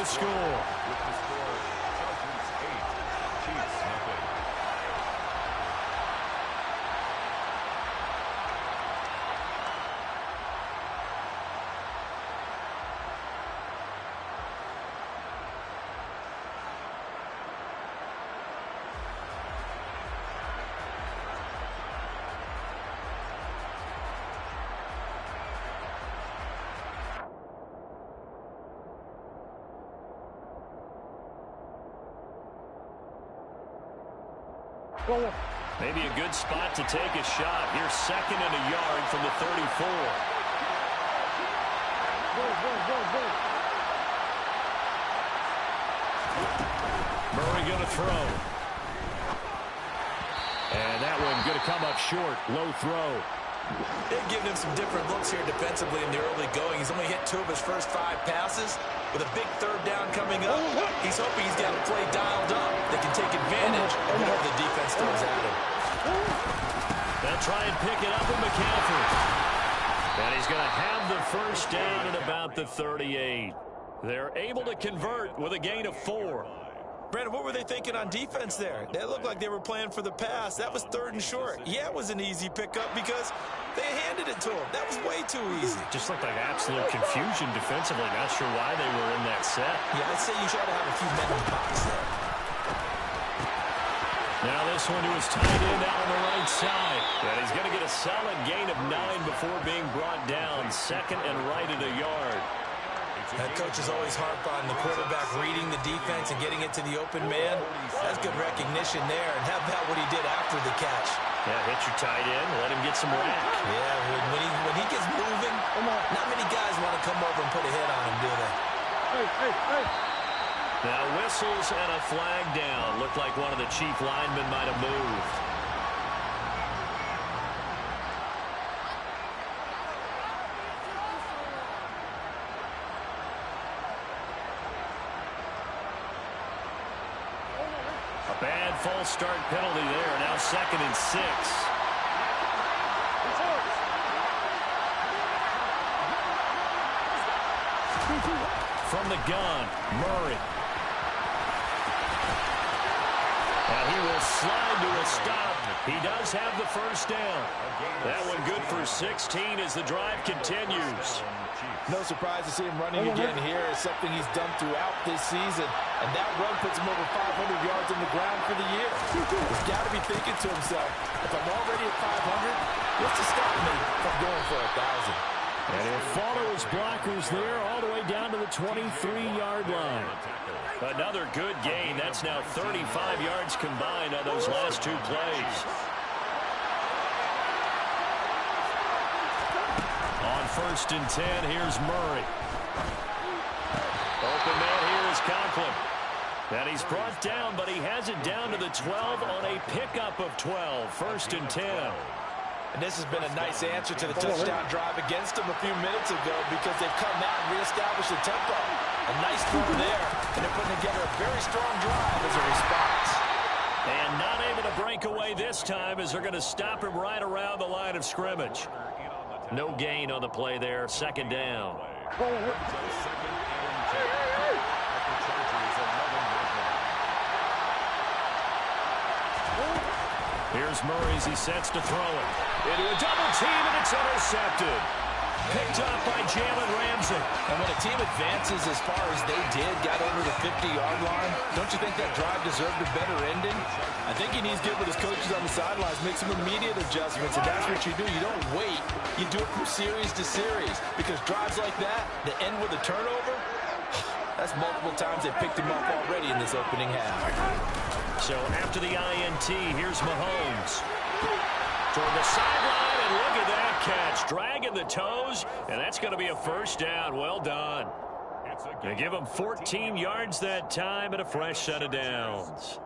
score. With the score, Chargers 8, Chiefs nothing. Maybe a good spot to take a shot. Here's 2nd and a yard from the 34. Murray going to throw. And that one going to come up short. Low throw. They've given him some different looks here defensively in the early going. He's only hit 2 of his first 5 passes. With a big 3rd down coming up, he's hoping he's got a play dialed up that can take advantage of whatever the defense throws at him. They'll try and pick it up with McCaffrey. And he's going to have the first down at about the 38. They're able to convert with a gain of 4. Brandon, what were they thinking on defense there? They looked like they were playing for the pass. That was 3rd and short. Yeah, it was an easy pickup because they handed it to him. That was way too easy. Just looked like absolute confusion defensively. Not sure why they were in that set. Yeah, I'd say you try to have a few men in the box there. Now this one to his tight end out on the right side. And he's going to get a solid gain of 9 before being brought down. 2nd and right at a yard. That coach is always harp on the quarterback reading the defense and getting it to the open man. That's good recognition there. And how about what he did after the catch? Yeah, hit your tight end, let him get some rack. Yeah, when he gets moving, not many guys want to come over and put a hit on him, do they? Hey. Now whistles and a flag down. Looked like one of the chief linemen might have moved. A bad false start penalty there. Now 2nd and 6. From the gun, Murray. And he will slide to a stop. He does have the first down. That one good for 16 as the drive continues. No surprise to see him running again here. It's something he's done throughout this season. And that run puts him over 500 yards on the ground for the year. He's got to be thinking to himself, if I'm already at 500, what's to stop me from going for 1,000? And he'll follow his blockers there all the way down to the 23-yard line. Another good gain. That's now 35 yards combined on those last 2 plays. On 1st and 10, here's Murray. Open man here is Conklin. And he's brought down, but he has it down to the 12 on a pickup of 12. 1st and 10. And this has been a nice answer to the touchdown drive against them a few minutes ago because they've come out and reestablished the tempo. A nice throw there, and they're putting together a very strong drive as a response. And not able to break away this time as they're going to stop him right around the line of scrimmage. No gain on the play there. 2nd down. Here's Murray as he sets to throw it. Into a double team, and it's intercepted. Picked up by Jalen Ramsey. And when a team advances as far as they did, got over the 50-yard line, don't you think that drive deserved a better ending? I think he needs to get with his coaches on the sidelines, make some immediate adjustments, and that's what you do. You don't wait. You do it from series to series because drives like that end with a turnover, that's multiple times they picked him up already in this opening half. So after the INT, here's Mahomes. Toward the sideline, and look at that catch. Dragging the toes, and that's going to be a first down. Well done. They give him 14 yards that time and a fresh set of downs.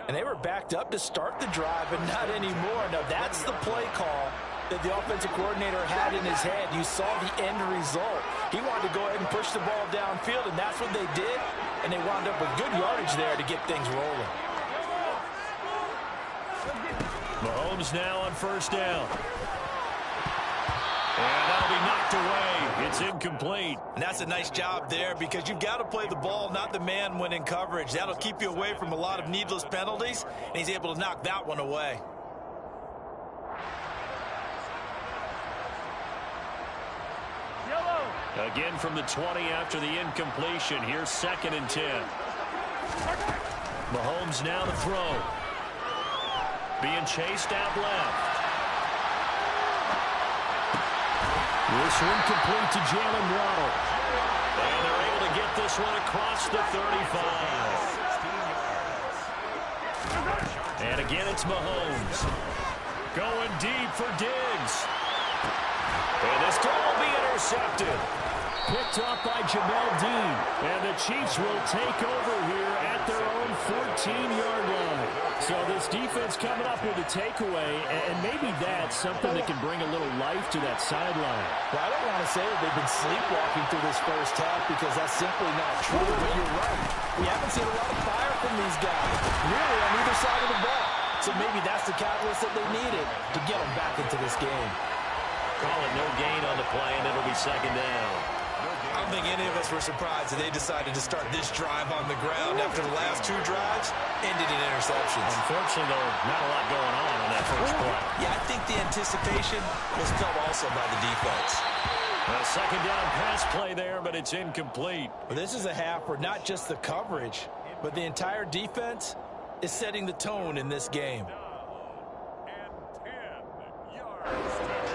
And they were backed up to start the drive, but not anymore. Now, that's the play call that the offensive coordinator had in his head. You saw the end result. He wanted to go ahead and push the ball downfield, and that's what they did. And they wound up with good yardage there to get things rolling. Mahomes now on 1st down. And that'll be knocked away. It's incomplete. And that's a nice job there because you've got to play the ball, not the man when in coverage. That'll keep you away from a lot of needless penalties, and he's able to knock that one away. Again from the 20 after the incompletion. Here's 2nd and 10. Mahomes now to throw. Being chased out left. This one complete to Jalen Waddle. And they're able to get this one across the 35. And again, it's Mahomes. Going deep for Diggs. And this throw will be intercepted. Picked off by Jamel Dean. And the Chiefs will take over here at their own 14-yard line. So this defense coming up with a takeaway, and maybe that's something that can bring a little life to that sideline. Well, I don't want to say that they've been sleepwalking through this first half because that's simply not true, but you're right. We haven't seen a lot of fire from these guys, really, on either side of the ball. So maybe that's the catalyst that they needed to get them back into this game. Call it no gain on the play, and it'll be 2nd down. I don't think any of us were surprised that they decided to start this drive on the ground after the last 2 drives ended in interceptions. Unfortunately, though, not a lot going on that first play. Yeah, I think the anticipation was felt also by the defense. A 2nd down pass play there, but it's incomplete. Well, this is a half where not just the coverage, but the entire defense is setting the tone in this game.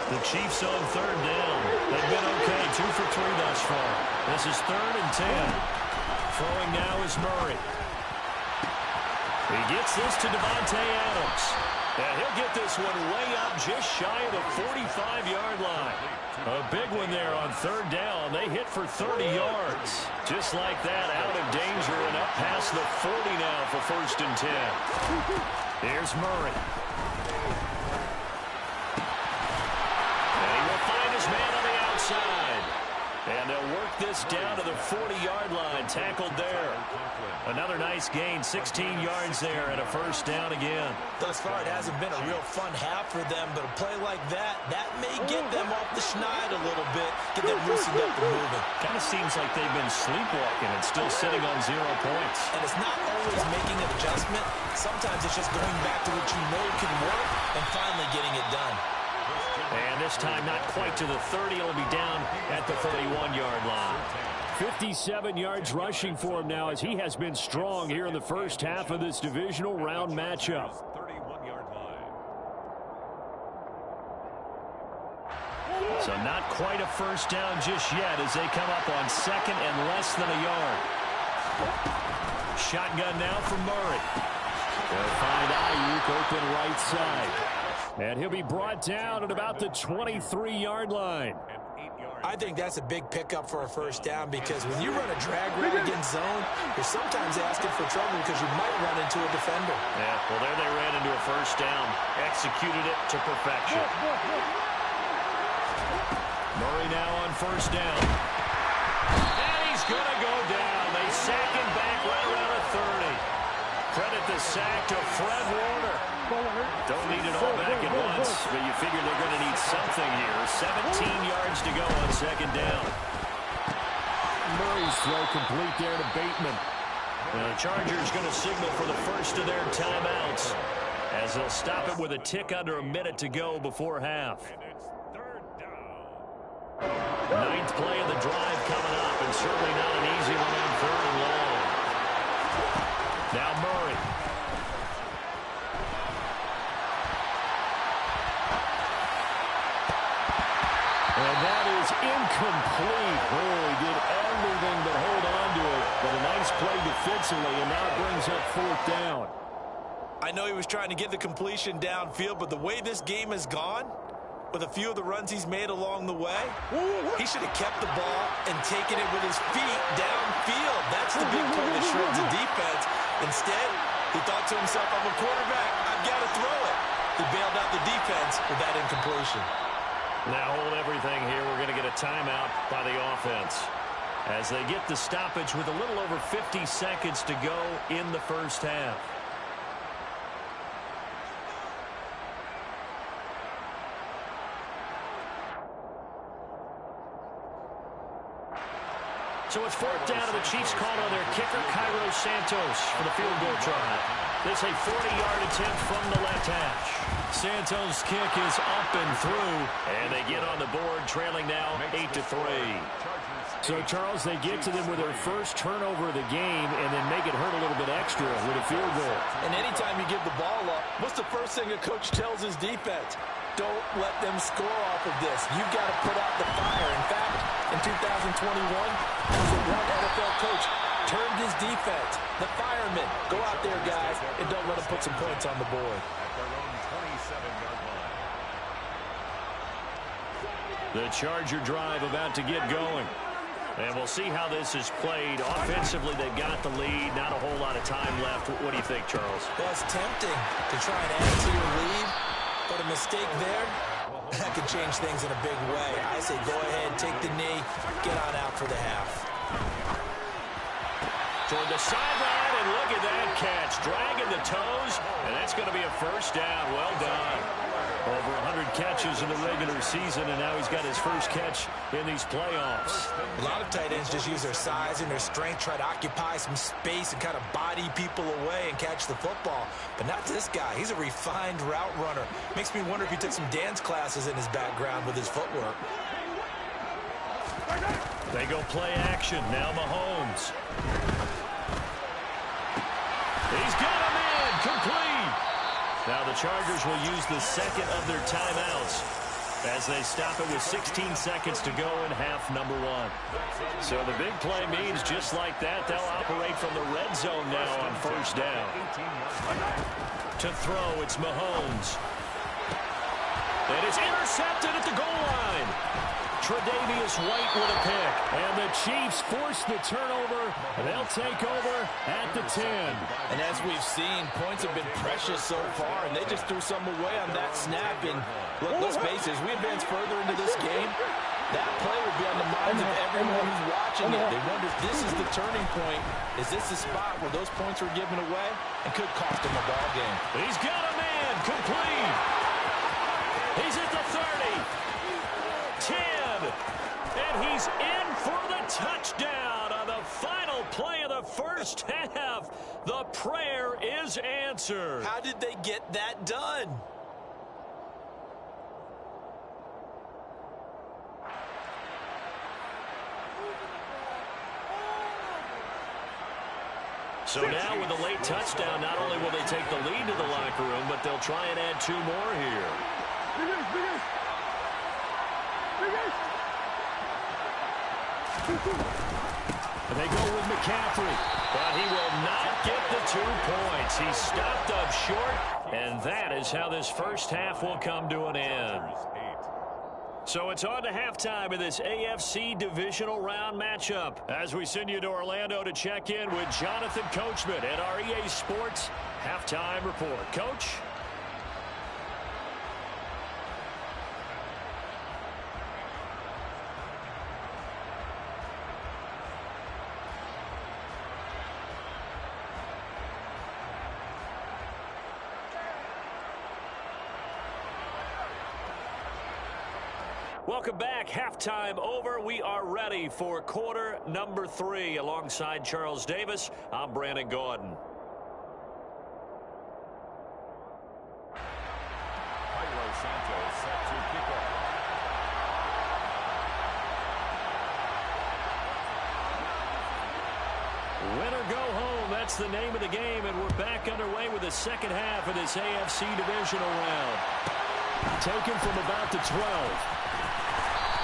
The Chiefs on 3rd down. They've been okay, 2 for 3 thus far. This is 3rd and 10. Throwing now is Murray. He gets this to Devontae Adams. And he'll get this one way up just shy of the 45-yard line. A big one there on 3rd down. They hit for 30 yards. Just like that, out of danger and up past the 40 now for 1st and 10. Here's Murray. Man on the outside. And they'll work this down to the 40-yard line. Tackled there. Another nice gain. 16 yards there and a 1st down again. Thus far, it hasn't been a real fun half for them, but a play like that may get them off the schneid a little bit, get them loosened up and moving. Kind of seems like they've been sleepwalking and still sitting on 0 points. And it's not always making an adjustment. Sometimes it's just going back to what you know can work and finally getting it done. And this time not quite to the 30. It'll be down at the 31-yard line. 57 yards rushing for him now as he has been strong here in the first half of this divisional round matchup. 31-yard line. So not quite a 1st down just yet as they come up on 2nd and less than a yard. Shotgun now for Murray. They'll find Ayuk open right side. And he'll be brought down at about the 23-yard line. I think that's a big pickup for a 1st down because when you run a drag route against zone, you're sometimes asking for trouble because you might run into a defender. Yeah, well, there they ran into a 1st down. Executed it to perfection. Murray now on 1st down. And he's going to go down. They sack him back right around the 30. Credit the sack to Fred Warner. Don't need it all back at once, but you figure they're going to need something here. 17 yards to go on 2nd down. Murray's throw complete there to Bateman. The Chargers going to signal for the first of their timeouts as they'll stop it with a tick under a minute to go before half. 9th play of the drive coming up, and certainly not an easy one on 3rd and long. Now Murray. And that is incomplete. Oh, he did everything but hold on to it. But a nice play defensively, and now it brings up 4th down. I know he was trying to get the completion downfield, but the way this game has gone, with a few of the runs he's made along the way, he should have kept the ball and taken it with his feet downfield. That's the big play that shreds the defense. Instead, he thought to himself, I'm a quarterback, I've got to throw it. He bailed out the defense with that incompletion. Now hold everything here. We're going to get a timeout by the offense as they get the stoppage with a little over 50 seconds to go in the first half. So it's fourth down, and the Chiefs call on their kicker, Cairo Santos, for the field goal try. This a 40-yard attempt from the left hash. Santos' kick is up and through, and they get on the board, trailing now 8-3. So, Charles, they get to them with their first turnover of the game and then make it hurt a little bit extra with a field goal. And anytime you give the ball up, what's the first thing a coach tells his defense? Don't let them score off of this. You've got to put out the fire. In fact, in 2021, one NFL coach turned his defense, the firemen. Go out there, guys, and don't let them put some points on the board. The Charger drive about to get going. And we'll see how this is played. Offensively, they've got the lead. Not a whole lot of time left. What do you think, Charles? Well, it's tempting to try and add to your lead, but a mistake there, that could change things in a big way. I say go ahead, take the knee, get on out for the half. Toward the sideline, and look at that catch. Dragging the toes, and that's going to be a first down. Well done. Over 100 catches in the regular season, and now he's got his first catch in these playoffs. A lot of tight ends just use their size and their strength, try to occupy some space and kind of body people away and catch the football. But not this guy. He's a refined route runner. Makes me wonder if he took some dance classes in his background with his footwork. They go play action. Now Mahomes. He's got him in. Complete. Now the Chargers will use the second of their timeouts as they stop it with 16 seconds to go in half number one. So the big play means just like that, they'll operate from the red zone now on first down. To throw, it's Mahomes. It is intercepted at the goal line. Tre'Davious White with a pick. And the Chiefs force the turnover. They'll take over at the 10. And as we've seen, points have been precious so far, and they just threw some away on that snap. And look, let's face it, as we advance further into this game, that play will be on the minds of everyone who's watching it. They wonder if this is the turning point. Is this the spot where those points were given away and could cost them a ball game? He's got a man complete. He's at the 30. 10, and he's in for the touchdown on the final play of the first half. The prayer is answered. How did they get that done? So now with a late touchdown, not only will they take the lead to the locker room, but they'll try and add two more here. They go with McCaffrey. But he will not get the 2 points. He stopped up short, and that is how this first half will come to an end. So it's on to halftime of this AFC divisional round matchup as we send you to Orlando to check in with Jonathan Coachman at our EA Sports Halftime Report. Coach? Welcome back. Halftime over. We are ready for quarter number 3. Alongside Charles Davis, I'm Brandon Gordon. Cairo Santos set to kick off. Win or go home, that's the name of the game, and we're back underway with the second half of this AFC divisional round. Taken from about the 12.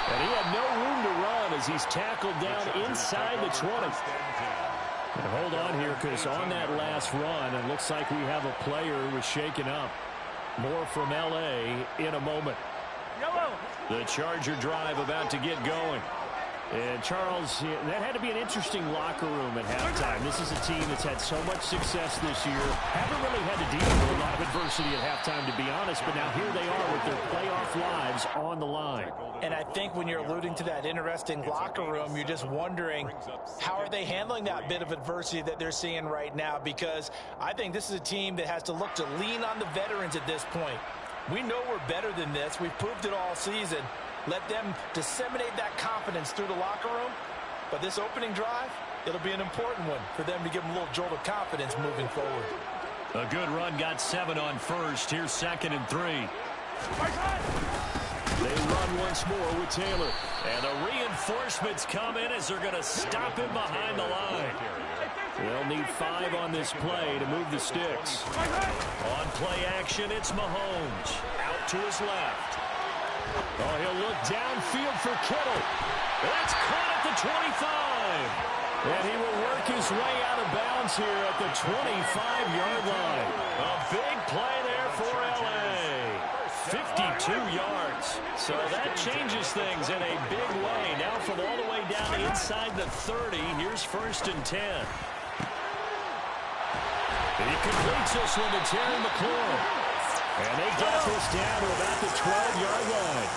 And he had no room to run as he's tackled down inside the 20. And hold on here, because on that last run, it looks like we have a player who was shaken up. More from L.A. in a moment. The Charger drive about to get going. And, Charles, that had to be an interesting locker room at halftime. This is a team that's had so much success this year. Haven't really had to deal with a lot of adversity at halftime, to be honest. But now here they are with their playoff lives on the line. And I think when you're alluding to that interesting locker room, you're just wondering, how are they handling that bit of adversity that they're seeing right now? Because I think this is a team that has to look to lean on the veterans at this point. We know we're better than this. We've proved it all season. Let them disseminate that confidence through the locker room But this opening drive, it'll be an important one for them to give them a little jolt of confidence moving forward. A good run got 7 on first. Here's 2nd and 3. They run once more with Taylor. And the reinforcements come in as they're going to stop him behind the line. They'll need 5 on this play to move the sticks. On play action, it's Mahomes. Out to his left. Oh, he'll look downfield for Kittle. That's caught at the 25. And he will work his way out of bounds here at the 25-yard line. A big play there for L.A. 52 yards. So that changes things in a big way. Now from all the way down inside the 30, here's 1st and 10. He completes this one to Terry McLaurin. And they get this down to about the 12-yard line.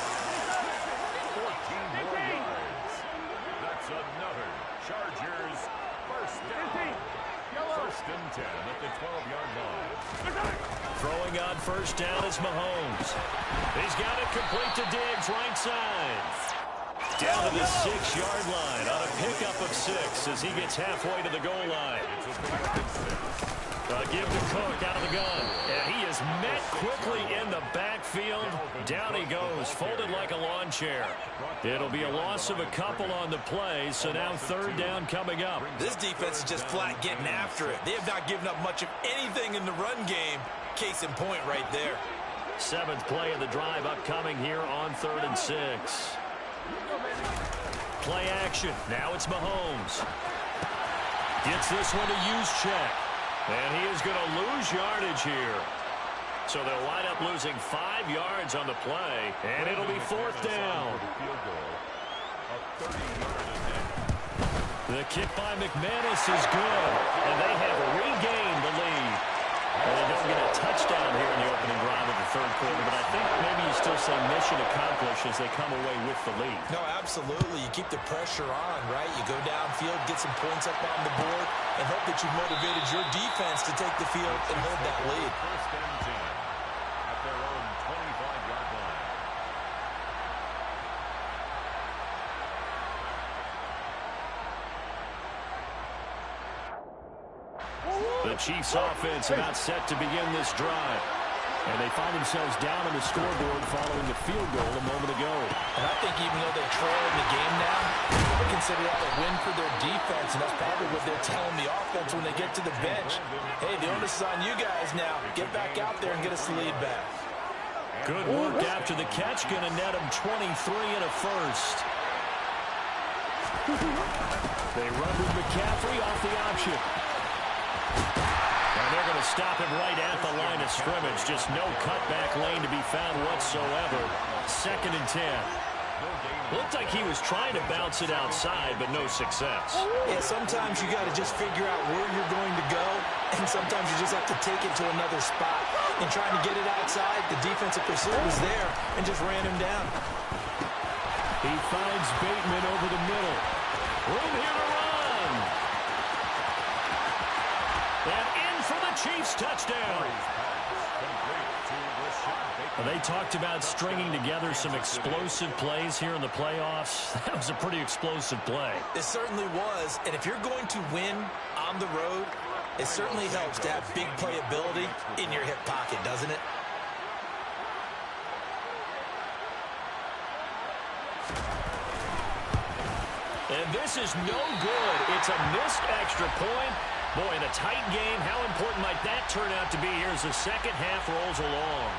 14 more yards. That's another Chargers first down. 1st and 10 at the 12-yard line. Throwing on 1st down is Mahomes. He's got it complete to Diggs, right side. Down to the 6-yard line on a pickup of 6 as he gets halfway to the goal line. Give to Cook out of the gun. And he is met quickly in the backfield. Down he goes, folded like a lawn chair. It'll be a loss of a couple on the play, so now 3rd down coming up. This defense is just flat getting after it. They have not given up much of anything in the run game. Case in point right there. 7th play of the drive upcoming here on 3rd and 6. Play action. Now it's Mahomes. Gets this one to use check. And he is going to lose yardage here. So they'll wind up losing 5 yards on the play. And it'll be 4th down. The kick by McManus is good. And they have regained the lead. Well, they don't get a touchdown here in the opening drive of the 3rd quarter, but I think maybe you still say mission accomplished as they come away with the lead. No, absolutely. You keep the pressure on, right? You go downfield, get some points up on the board, and hope that you've motivated your defense to take the field and hold that lead. 1st and 10 at their own 25-yard line. The Chiefs offense about set to begin this drive. And they find themselves down on the scoreboard following the field goal a moment ago. And I think even though they trail in the game now, they consider that a win for their defense, and that's probably what they're telling the offense when they get to the bench. Hey, the onus is on you guys now. Get back out there and get us the lead back. Good work after the catch. Going to net them 23 and a 1st. They run with McCaffrey off the option. And they're going to stop him right at the line of scrimmage. Just no cutback lane to be found whatsoever. 2nd and 10. Looked like he was trying to bounce it outside, but no success. Yeah, sometimes you got to just figure out where you're going to go, and sometimes you just have to take it to another spot. And trying to get it outside, the defensive pursuit was there and just ran him down. He finds Bateman over the middle. Room here to run. And in for the Chiefs touchdown. They talked about stringing together some explosive plays here in the playoffs. That was a pretty explosive play. It certainly was. And if you're going to win on the road, it certainly helps to have big playability in your hip pocket, doesn't it? And this is no good. It's a missed extra point. Boy, in a tight game, how important might that turn out to be here as the second half rolls along?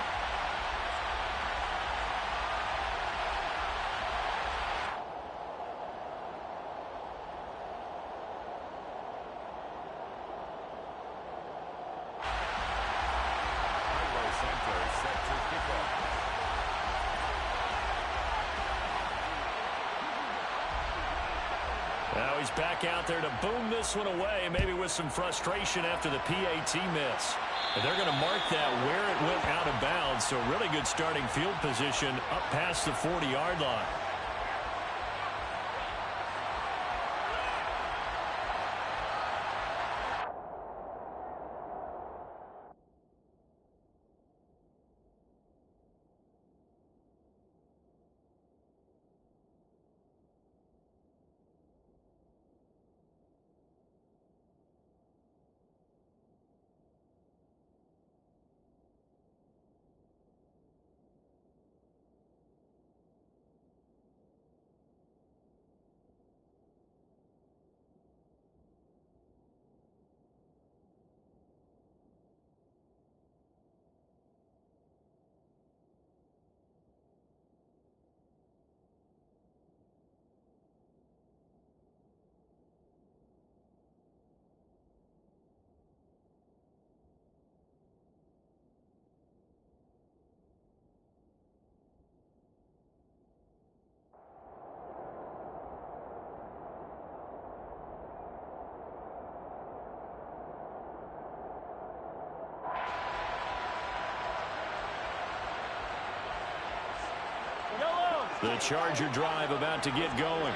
Now he's back out there to boom this one away, maybe with some frustration after the PAT miss. And they're going to mark that where it went out of bounds, so really good starting field position up past the 40-yard line. The Charger drive about to get going.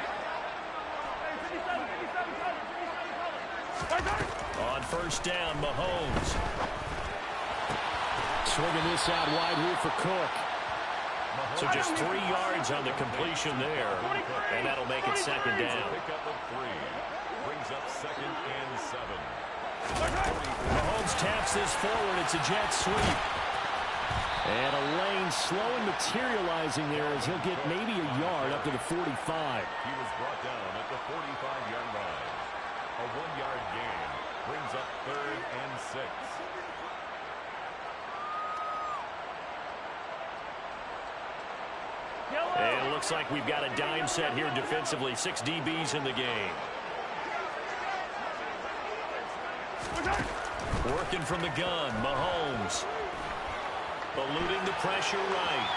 On first down, Mahomes. Swinging this out wide here for Cook. So just 3 yards on the completion there, and that'll make it second down. Pickup of 3. Brings up 2nd and 7. Mahomes taps this forward. It's a jet sweep. And a lane slow and materializing there as he'll get maybe a yard up to the 45. He was brought down at the 45-yard line. A 1-yard gain brings up 3rd and 6. And it looks like we've got a dime set here defensively. 6 DBs in the game. Working from the gun, Mahomes. Eluding the pressure right.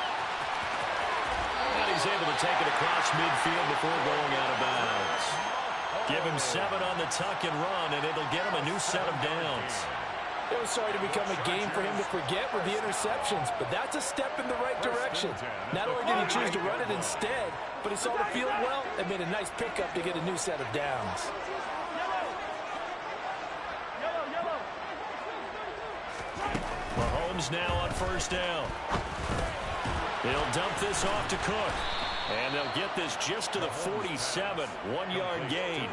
And he's able to take it across midfield before going out of bounds. Give him 7 on the tuck and run, and it'll get him a new set of downs. It was sorry to become a game for him to forget with the interceptions, but that's a step in the right direction. Not only did he choose to run it instead, but he saw the field well and made a nice pickup to get a new set of downs. Mahomes now on first down. He'll dump this off to Cook. And they'll get this just to the 47. 1-yard gain.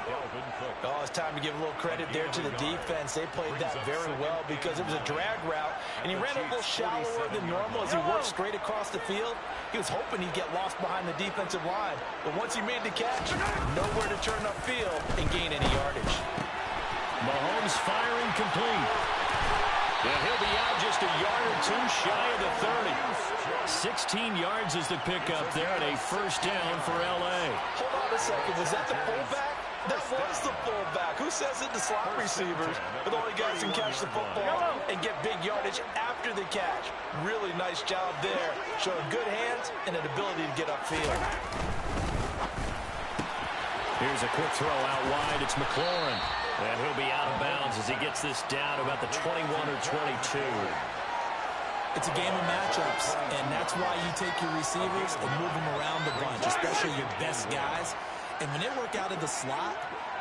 Oh, it's time to give a little credit there to the defense. They played that very well because it was a drag route, and he ran a little shallower than normal as he worked straight across the field. He was hoping he'd get lost behind the defensive line, but once he made the catch, nowhere to turn upfield and gain any yardage. Mahomes firing complete. And he'll be out just a yard or 2 shy of the 30. 16 yards is the pickup there, and a first down for L.A. Hold on a second. Was that the fullback? That was the fullback. Who says it to slot receivers? But the only guys can catch the football and get big yardage after the catch. Really nice job there. Showing good hands and an ability to get upfield. Here's a quick throw out wide. It's McLaurin. And he'll be out of bounds as he gets this down about the 21 or 22. It's a game of matchups, and that's why you take your receivers and move them around a bunch, especially your best guys. And when they work out of the slot,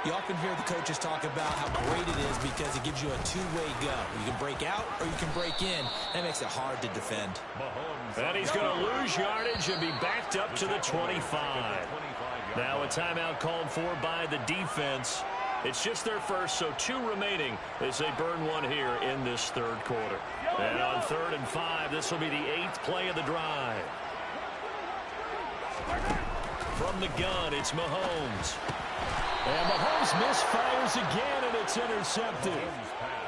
you often hear the coaches talk about how great it is because it gives you a two-way go. You can break out or you can break in. That makes it hard to defend. And he's going to lose yardage and be backed up to the 25. Now a timeout called for by the defense. It's just their first, so 2 remaining as they burn one here in this third quarter. And on 3rd and 5, this will be the 8th play of the drive. From the gun, it's Mahomes. And Mahomes misfires again, and it's intercepted.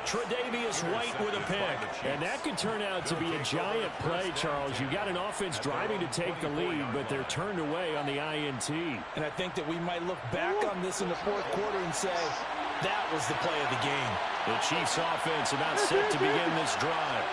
Tre'Davious White with a pick. And that could turn out to be a giant play, Charles. You've got an offense driving to take the lead, but they're turned away on the INT. And I think that we might look back on this in the 4th quarter and say, that was the play of the game. The Chiefs offense about set to begin this drive.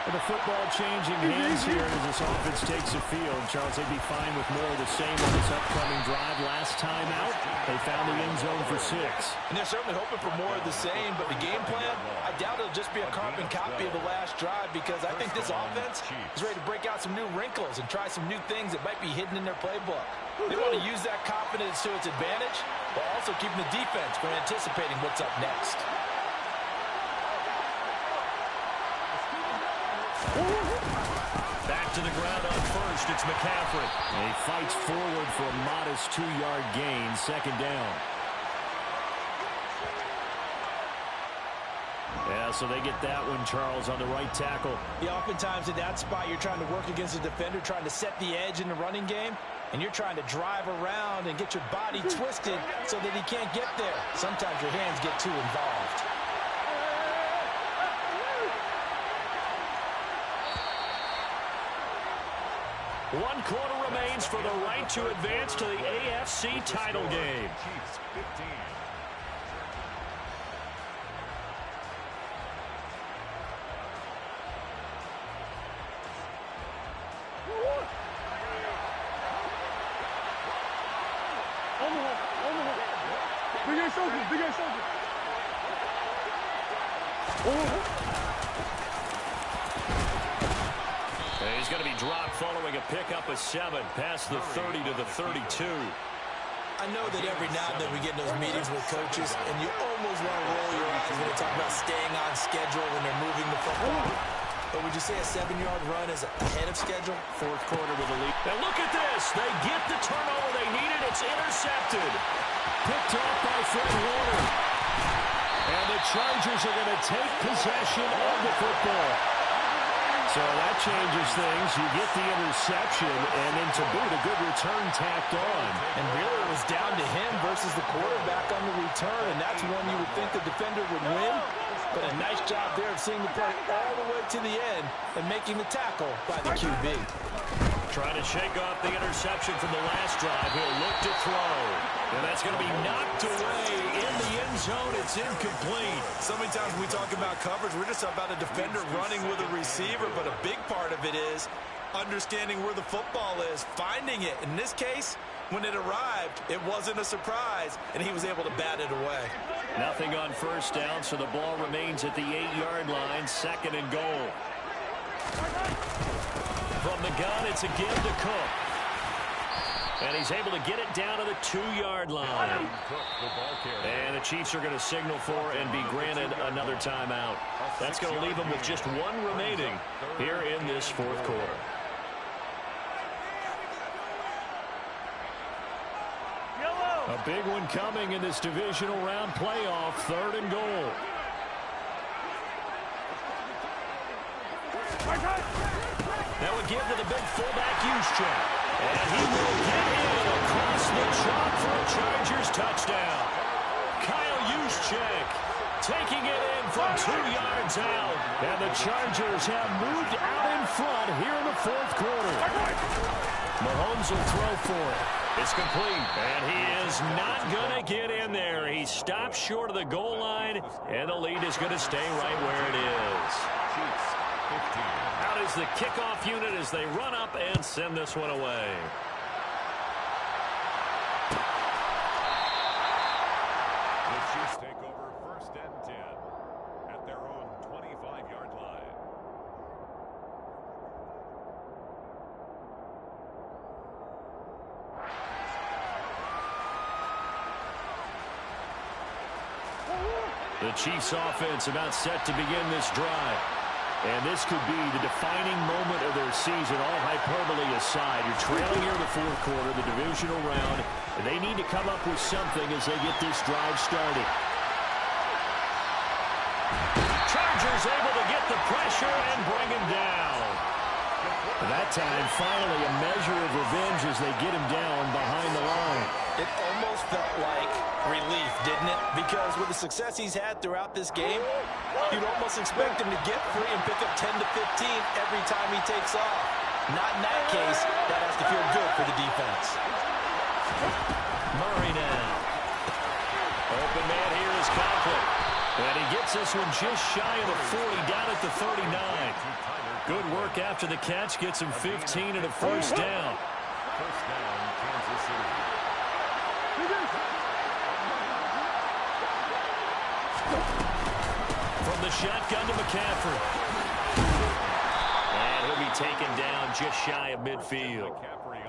And the football changing hands here as this offense takes the field. Charles, they'd be fine with more of the same on this upcoming drive. Last time out, they found the end zone for 6. And they're certainly hoping for more of the same, but the game plan, I doubt it'll just be a carbon copy of the last drive because I think this offense is ready to break out some new wrinkles and try some new things that might be hidden in their playbook. They want to use that confidence to its advantage, while also keeping the defense from anticipating what's up next. Back to the ground on first. It's McCaffrey. And he fights forward for a modest 2-yard gain. 2nd down. Yeah, so they get that one, Charles, on the right tackle. Yeah, oftentimes in that spot, you're trying to work against a defender, trying to set the edge in the running game, and you're trying to drive around and get your body twisted so that he can't get there. Sometimes your hands get too involved. One quarter remains for the right to advance to the AFC title game. Chiefs 15. he's going to be dropped following a pickup of 7 past the 30 to the 32. I know that every now and then we get in those meetings with coaches, and you almost want to roll your eyes when they talk about staying on schedule when they're moving the football. But would you say a 7-yard run is ahead of schedule? Fourth quarter with a lead. And look at this. They get the turnover they needed. It's intercepted. Picked off by Fred Warner. And the Chargers are going to take possession of the football. So that changes things. You get the interception, and then to boot, a good return tacked on. And really it was down to him versus the quarterback on the return, and that's one you would think the defender would win. But a nice job there of seeing the play all the way to the end and making the tackle by the QB. Trying to shake off the interception from the last drive. He'll look to throw. And that's going to be knocked away in the end zone. It's incomplete. So many times when we talk about coverage, we're just about a defender running with a receiver, but a big part of it is understanding where the football is, finding it. In this case, when it arrived, it wasn't a surprise, and he was able to bat it away. Nothing on first down, so the ball remains at the 8-yard line, 2nd and goal. From the gun, it's a give to Cook. And he's able to get it down to the 2-yard line. And the Chiefs are going to signal for and be granted another timeout. That's going to leave them with just 1 remaining here in this fourth quarter. A big one coming in this divisional round playoff, 3rd and goal. That would give to the big fullback Juszczyk. And he will get in across the chalk for a Chargers touchdown. Kyle Juszczyk taking it in from 2 yards out. And the Chargers have moved out in front here in the fourth quarter. Mahomes will throw for it. It's complete. And he is not going to get in there. He stops short of the goal line, and the lead is going to stay right where it is. Out is the kickoff unit as they run up and send this one away. The Chiefs take over 1st and 10 at their own 25-yard line. The Chiefs offense about set to begin this drive. And this could be the defining moment of their season, all hyperbole aside. You're trailing here in the fourth quarter, the divisional round, and they need to come up with something as they get this drive started. Chargers able to get the pressure and bring him down. That time, finally, a measure of revenge as they get him down behind the line. It almost felt like relief, didn't it? Because with the success he's had throughout this game, you'd almost expect him to get free and pick up 10 to 15 every time he takes off. Not in that case. That has to feel good for the defense. Murray now. Open man here is Conklin. And he gets this one just shy of the 40, down at the 39. Good work after the catch. Gets him 15 and a first down. First down, Kansas City. From the shotgun to McCaffrey. And he'll be taken down just shy of midfield.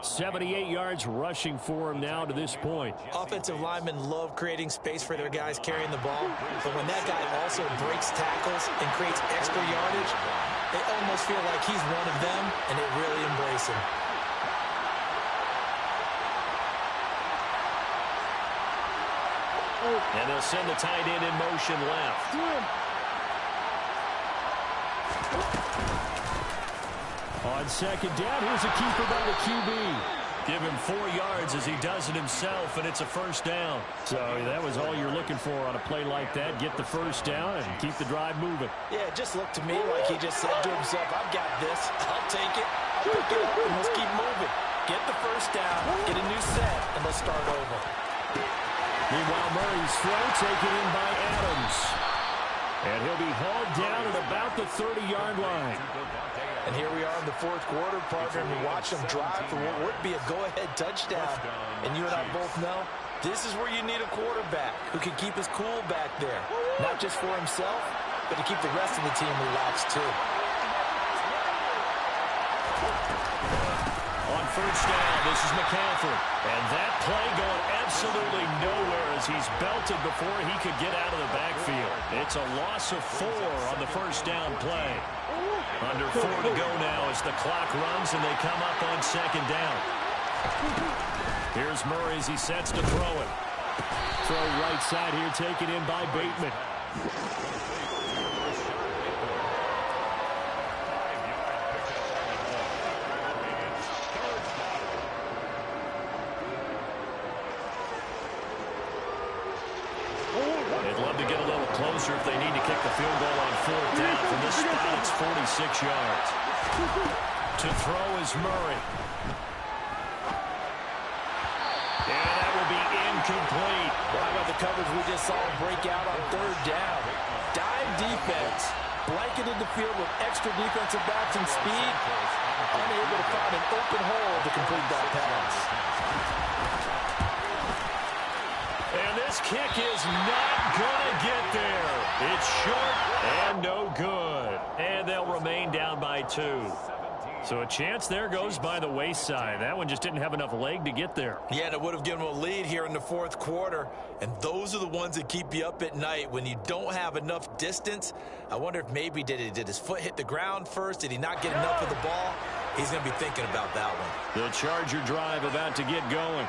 78 yards rushing for him now to this point. Offensive linemen love creating space for their guys carrying the ball, but when that guy also breaks tackles and creates extra yardage, they almost feel like he's one of them, and they really embrace him. And they'll send the tight end in motion left. On second down, here's a keeper by the QB. Give him 4 yards as he does it himself, and it's a first down. So that was all you're looking for on a play like that. Get the first down and keep the drive moving. Yeah, it just looked to me like he just said to himself, I've got this. I'll take it. I'll pick it up, and let's keep moving. Get the first down, get a new set, and let's start over. Meanwhile, Murray's throw taken in by Adams. And he'll be hauled down at about the 30-yard line. And here we are in the fourth quarter, partner, and we watch him drive for what would be a go-ahead touchdown. And you and I both know this is where you need a quarterback who can keep his cool back there. Not just for himself, but to keep the rest of the team relaxed too. first down. This is McCaffrey. And that play going absolutely nowhere as he's belted before he could get out of the backfield. It's a loss of 4 on the first down play. Under 4 to go now as the clock runs and they come up on second down. Here's Murray as he sets to throw it. Throw right side here, taken in by Bateman. They'd love to get a little closer if they need to kick the field goal on fourth down. From this spot, it's 46 yards. To throw is Murray. And that will be incomplete. How about the coverage we just saw break out on third down? Dive defense, blanketed the field with extra defensive backs and speed, unable to find an open hole to complete that pass. And this kick is not going to get there. It's short and no good. And they'll remain down by 2. So a chance there goes by the wayside. That one just didn't have enough leg to get there. Yeah, and it would have given them a lead here in the fourth quarter. And those are the ones that keep you up at night when you don't have enough distance. I wonder if maybe did his foot hit the ground first? Did he not get enough of the ball? He's going to be thinking about that one. The Charger drive about to get going.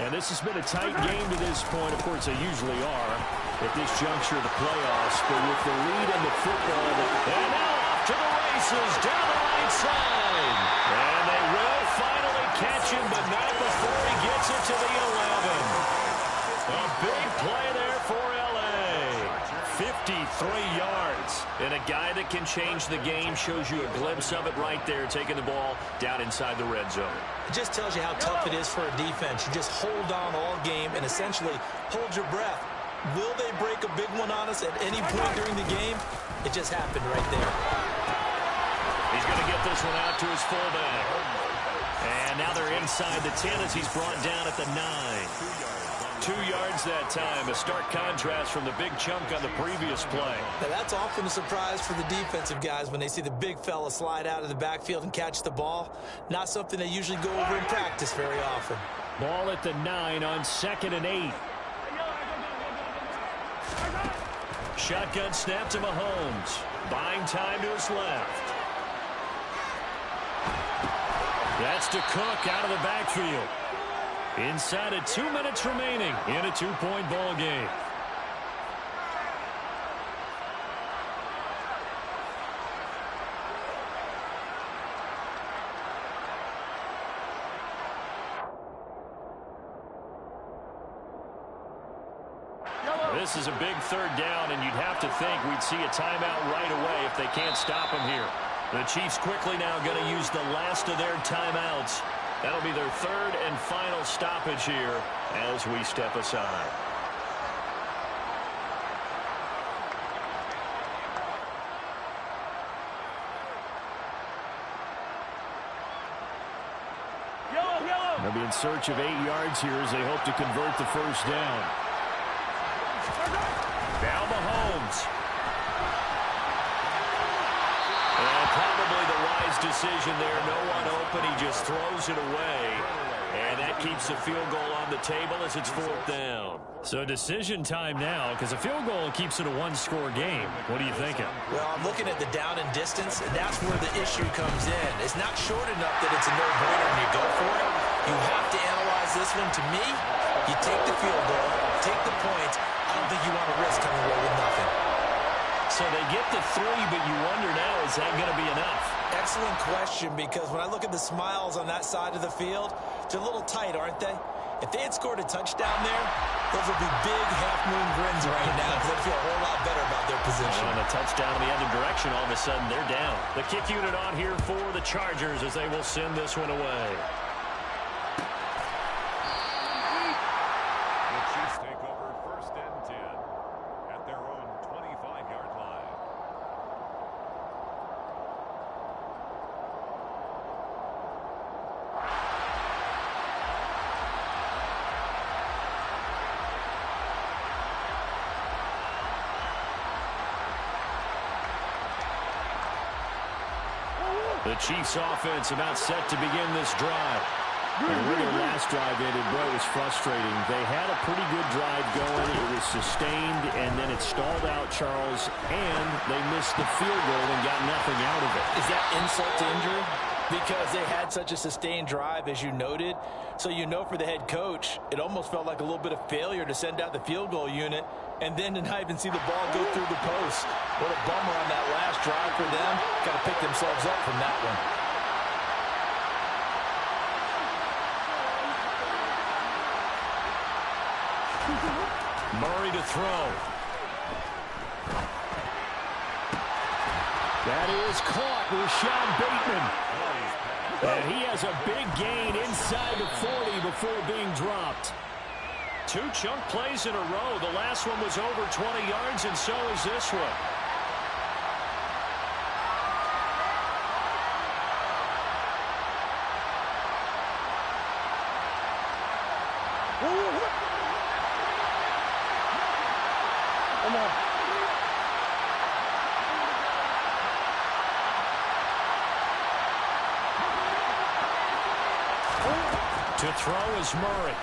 And this has been a tight game to this point. Of course, they usually are at this juncture of the playoffs. But with the lead in the football, and now off to the races down the right side. And they will finally catch him, but not before he gets it to the 11. A big play there for L.A. 53 yards. And a guy that can change the game shows you a glimpse of it right there, taking the ball down inside the red zone. It just tells you how tough it is for a defense. You just hold on all game and essentially hold your breath. Will they break a big one on us at any point during the game? It just happened right there. He's going to get this one out to his fullback. And now they're inside the 10 as he's brought down at the 9. 2 yards that time, a stark contrast from the big chunk on the previous play. Now that's often a surprise for the defensive guys when they see the big fella slide out of the backfield and catch the ball. Not something they usually go over in practice very often. Ball at the 9 on 2nd and 8. Shotgun snap to Mahomes. Buying time to his left. That's to Cook out of the backfield. Inside of 2 minutes remaining in a 2-point ball game. This is a big third down, and you'd have to think we'd see a timeout right away if they can't stop him here. The Chiefs quickly now going to use the last of their timeouts. That'll be their third and final stoppage here as we step aside. They'll be in search of 8 yards here as they hope to convert the first down. Now Mahomes. And probably the wise decision there. No one open. He just throws it away. And that keeps the field goal on the table as it's fourth down. So decision time now, because a field goal keeps it a one-score game. What are you thinking? Well, I'm looking at the down and distance, and that's where the issue comes in. It's not short enough that it's a no-brainer and you go for it. You have to analyze this one. To me, you take the field goal, take the points. I don't think you want to risk coming away with nothing. So they get the 3, but you wonder now, is that going to be enough? Excellent question, because when I look at the smiles on that side of the field, they're a little tight, aren't they? If they had scored a touchdown there, those would be big half-moon grins right now because they feel a whole lot better about their position. And a touchdown in the other direction, all of a sudden they're down. The kick unit on here for the Chargers as they will send this one away. The Chiefs take over first and 10 at their own 25-yard line. The Chiefs offense about set to begin this drive. And where their last drive ended, boy, it was frustrating. They had a pretty good drive going. It was sustained, and then it stalled out, Charles, and they missed the field goal and got nothing out of it. Is that insult to injury? Because they had such a sustained drive, as you noted. So you know for the head coach, it almost felt like a little bit of failure to send out the field goal unit and then to not even see the ball go through the post. What a bummer on that last drive for them. Got to pick themselves up from that one. Murray to throw. That is caught. Rashad Bateman. And he has a big gain inside the 40 before being dropped. 2 chunk plays in a row. The last one was over 20 yards, and so is this one. To throw is Murray.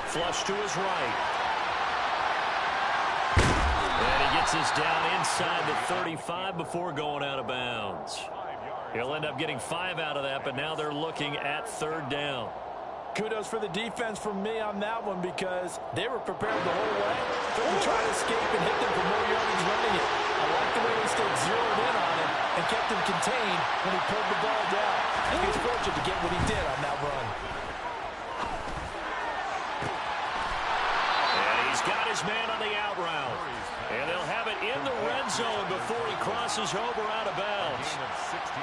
Flush to his right. And he gets this down inside the 35 before going out of bounds. He'll end up getting 5 out of that, but now they're looking at 3rd down. Kudos for the defense from me on that one because they were prepared the whole way. Couldn't try to escape and hit them for more yardage running it. I like the way they stayed zeroed in on him and kept him contained when he pulled the ball down. And he was fortunate to get what he did on that run. And he's got his man on the out route. And they'll have it in the red zone before he crosses over out of bounds.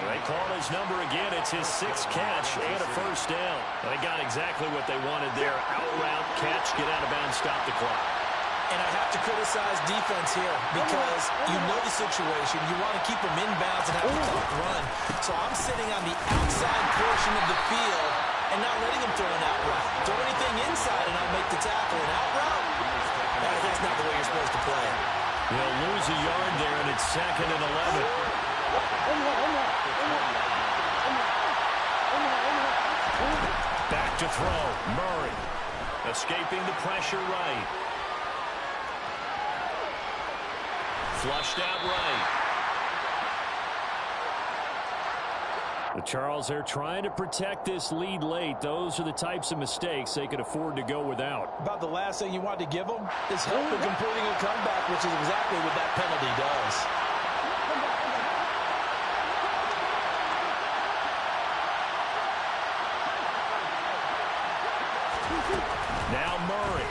They call his number again. It's his 6th catch and a 1st down. They got exactly what they wanted there. Out route, catch, get out of bounds, stop the clock. And I have to criticize defense here because you know the situation. You want to keep them inbounds and have the clock run. So I'm sitting on the outside portion of the field and not letting them throw an out route. Throw anything inside and I'll make the tackle. An out route? That's not the way you're supposed to play. They'll lose a yard there, and it's 2nd and 11. Back to throw. Murray escaping the pressure right. Flushed out right. The Charles, they're trying to protect this lead late. Those are the types of mistakes they could afford to go without. About the last thing you want to give them is help in completing a comeback, which is exactly what that penalty does. Now Murray.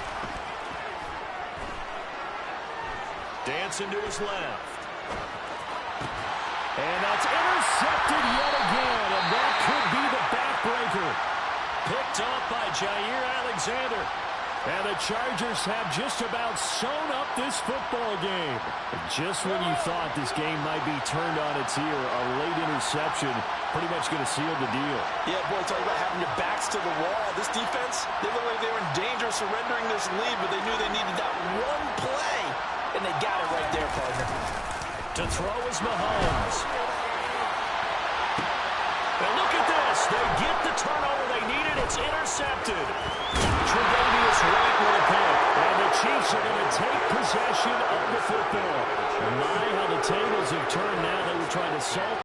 Dancing to his left. And that's intercepted yet again, and that could be the backbreaker. Picked off by Jair Alexander. And the Chargers have just about sewn up this football game. Just when you thought this game might be turned on its ear, a late interception pretty much going to seal the deal. Yeah, boy, talk about having your backs to the wall. This defense, they looked like they were in danger of surrendering this lead, but they knew they needed that one play, and they got it right there, partner. To throw is Mahomes. And look at this. They get the turnover they needed. It's intercepted. Tre'Davious White with a pick. And the Chiefs are going to take possession of the football. My, how the tables have turned now. They were trying to solve